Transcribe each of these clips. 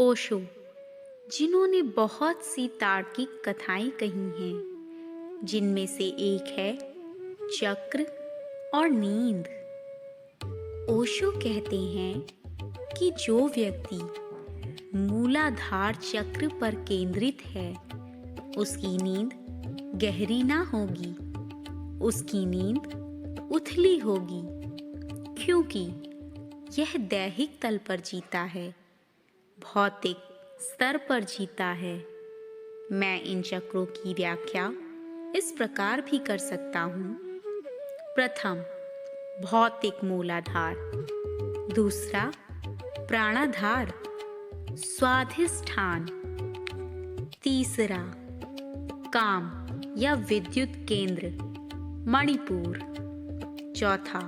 ओशो, जिन्होंने बहुत सी तार्किक कथाएं कही हैं, जिनमें से एक है चक्र और नींद। ओशो कहते हैं कि जो व्यक्ति मूलाधार चक्र पर केंद्रित है, उसकी नींद गहरी ना होगी, उसकी नींद उथली होगी, क्योंकि यह दैहिक तल पर जीता है, भौतिक स्तर पर जीता है। मैं इन चक्रों की व्याख्या इस प्रकार भी कर सकता हूँ। प्रथम, भौतिक मूलाधार। दूसरा, प्राणाधार, स्वाधिष्ठान। तीसरा, काम या विद्युत केंद्र, मणिपुर। चौथा,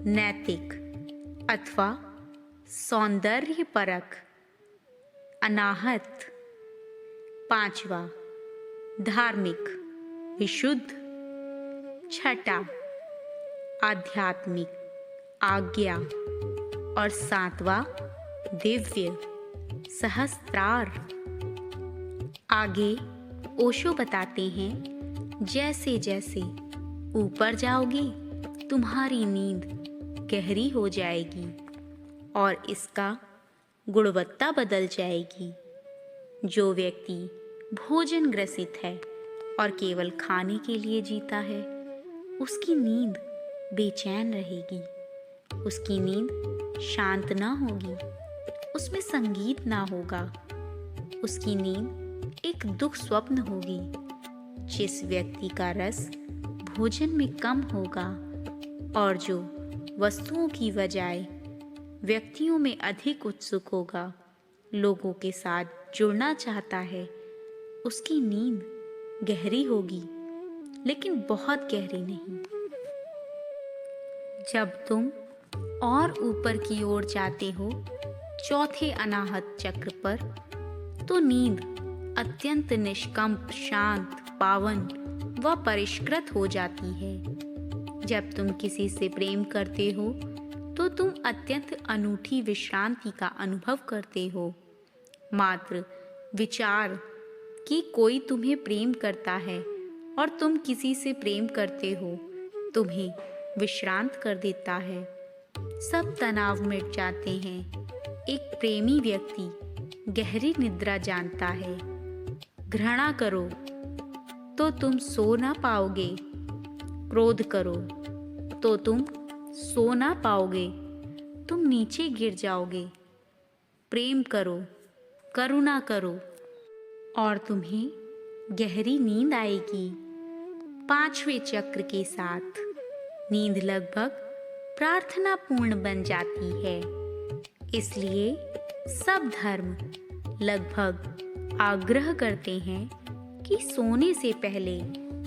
नैतिक अथवा सौंदर्य परक, अनाहत। पांचवा, धार्मिक, विशुद्ध। छठा, आध्यात्मिक, आज्ञा। और सातवां, दिव्य, सहस्त्रार। आगे ओशो बताते हैं, जैसे जैसे ऊपर जाओगे तुम्हारी नींद गहरी हो जाएगी और इसका गुणवत्ता बदल जाएगी। जो व्यक्ति भोजन ग्रसित है और केवल खाने के लिए जीता है, उसकी नींद बेचैन रहेगी, उसकी नींद शांत ना होगी, उसमें संगीत ना होगा, उसकी नींद एक दुख स्वप्न होगी। जिस व्यक्ति का रस भोजन में कम होगा और जो वस्तुओं की बजाय व्यक्तियों में अधिक उत्सुक होगा, लोगों के साथ जुड़ना चाहता है, उसकी नींद गहरी होगी, लेकिन बहुत गहरी नहीं। जब तुम और ऊपर की ओर जाते हो, चौथे अनाहत चक्र पर, तो नींद अत्यंत निष्कंप, शांत, पावन व परिष्कृत हो जाती है। जब तुम किसी से प्रेम करते हो, तो तुम अत्यंत अनूठी विश्रांति का अनुभव करते हो। मात्र विचार कि कोई तुम्हें प्रेम करता है और तुम किसी से प्रेम करते हो, तुम्हें विश्रांत कर देता है। सब तनाव मिट जाते हैं। एक प्रेमी व्यक्ति गहरी निद्रा जानता है। घृणा करो तो तुम सो ना पाओगे, क्रोध करो तो तुम सो ना पाओगे, तुम नीचे गिर जाओगे। प्रेम करो, करुणा करो और तुम्हें गहरी नींद आएगी। पांचवें चक्र के साथ नींद लगभग प्रार्थना पूर्ण बन जाती है। इसलिए सब धर्म लगभग आग्रह करते हैं कि सोने से पहले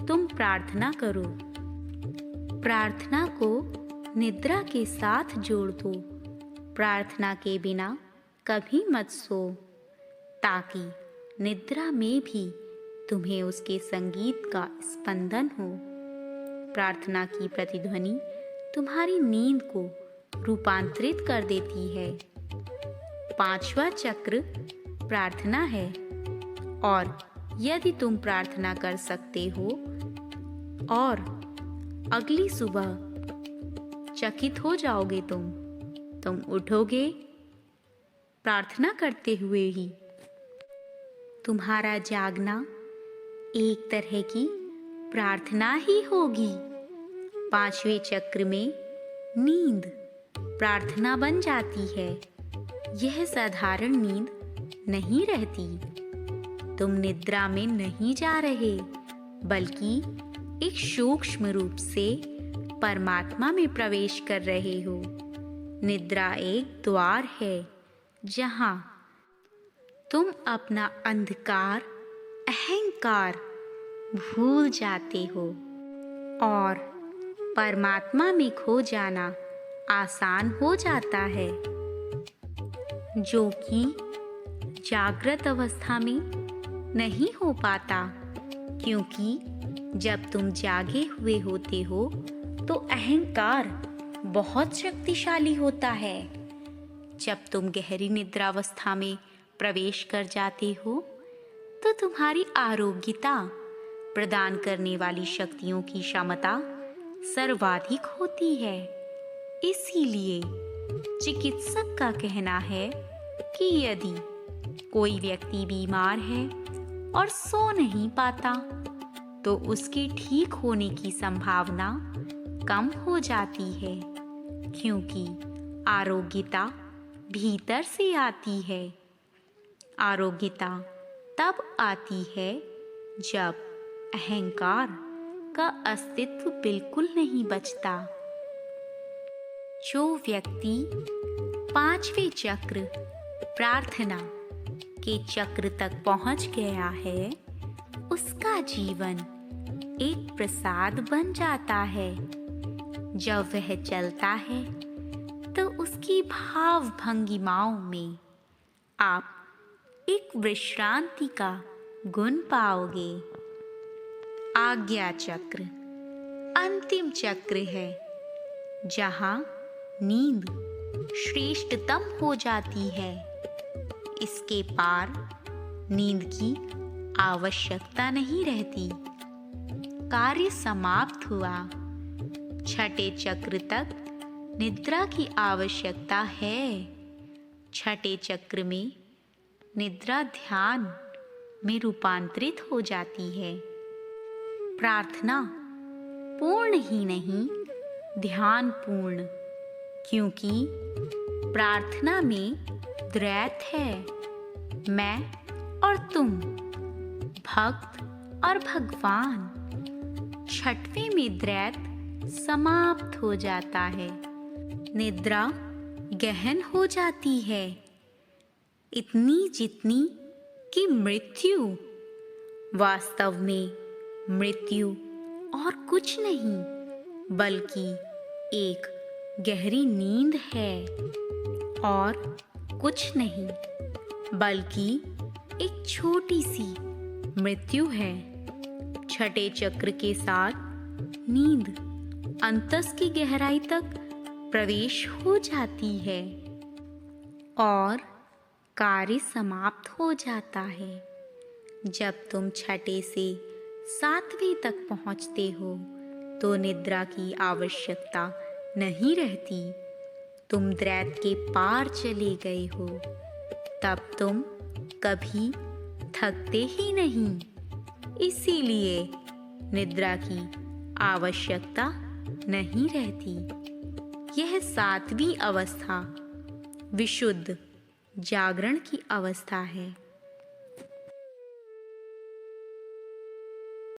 तुम प्रार्थना करो। प्रार्थना को निद्रा के साथ जोड़ दो। प्रार्थना के बिना कभी मत सो, ताकि निद्रा में भी तुम्हें उसके संगीत का स्पंदन हो। प्रार्थना की प्रतिध्वनि तुम्हारी नींद को रूपांतरित कर देती है। पांचवा चक्र प्रार्थना है, और यदि तुम प्रार्थना कर सकते हो और अगली सुबह चकित हो जाओगे, तुम उठोगे प्रार्थना करते हुए ही। तुम्हारा जागना एक तरह की प्रार्थना ही होगी। पांचवें चक्र में नींद प्रार्थना बन जाती है। यह साधारण नींद नहीं रहती। तुम निद्रा में नहीं जा रहे, बल्कि एक सूक्ष्म रूप से परमात्मा में प्रवेश कर रहे हो। निद्रा एक द्वार है, जहां तुम अपना अंधकार, अहंकार भूल जाते हो और परमात्मा में खो जाना आसान हो जाता है, जो कि जागृत अवस्था में नहीं हो पाता। क्योंकि जब तुम जागे हुए होते हो, तो अहंकार बहुत शक्तिशाली होता है। जब तुम गहरी निद्रावस्था में प्रवेश कर जाते हो तो तुम्हारी आरोग्यता प्रदान करने वाली शक्तियों की क्षमता सर्वाधिक होती है। इसीलिए चिकित्सक का कहना है कि यदि कोई व्यक्ति बीमार है और सो नहीं पाता तो उसके ठीक होने की संभावना कम हो जाती है, क्योंकि आरोग्यता भीतर से आती है। आरोग्यता तब आती है जब अहंकार का अस्तित्व बिल्कुल नहीं बचता। जो व्यक्ति 5वें चक्र प्रार्थना के चक्र तक पहुंच गया है, उसका जीवन एक प्रसाद बन जाता है। जब वह चलता है तो उसकी भाव भंगिमाओं में आप एक विश्रांति का गुण पाओगे। आज्ञा चक्र अंतिम चक्र है, जहाँ नींद श्रेष्ठतम हो जाती है। इसके पार नींद की आवश्यकता नहीं रहती। कार्य समाप्त हुआ। 6ठे चक्र तक निद्रा की आवश्यकता है। 6ठे चक्र में निद्रा ध्यान में रूपांतरित हो जाती है। प्रार्थना पूर्ण ही नहीं, ध्यान पूर्ण, क्योंकि प्रार्थना में द्वैत है, मैं और तुम, भक्त और भगवान। 6वें में द्वैत समाप्त हो जाता है। निद्रा गहन हो जाती है, इतनी जितनी कि मृत्यु। वास्तव में मृत्यु और कुछ नहीं बल्कि एक गहरी नींद है, और कुछ नहीं बल्कि एक छोटी सी मृत्यु है। 6ठे चक्र के साथ नींद अंतस की गहराई तक प्रवेश हो जाती है और कार्य समाप्त हो जाता है। जब तुम 6ठे से 7वें तक पहुंचते हो तो निद्रा की आवश्यकता नहीं रहती। तुम द्वैत के पार चले गए हो। तब तुम कभी थकते ही नहीं, इसीलिए निद्रा की आवश्यकता नहीं रहती। यह 7वीं अवस्था विशुद्ध जागरण की अवस्था है।